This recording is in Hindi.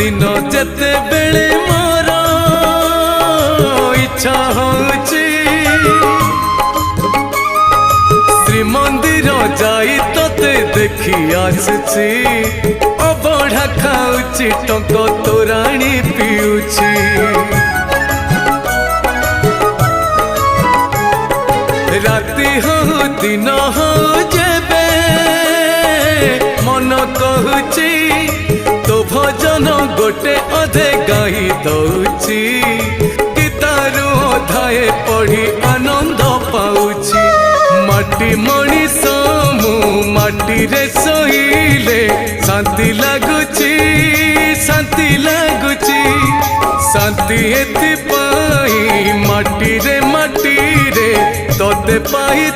दिन जेते बेले मोर इच्छा होची श्रीमंदिर जाई तोते देखी आसुची अबढ़ा खाऊची टंक तोराणी पिउची राति हो दिन हो जेबे मन कहूची तो भजन गोटे अधे गाई दौची गीतारू अधाए पढ़ी आनंद पाऊची माटी मणिष मु माटी रे सोइले शांति लगुची शांति लगुची शांति एति पाई माटी रे तोते पाई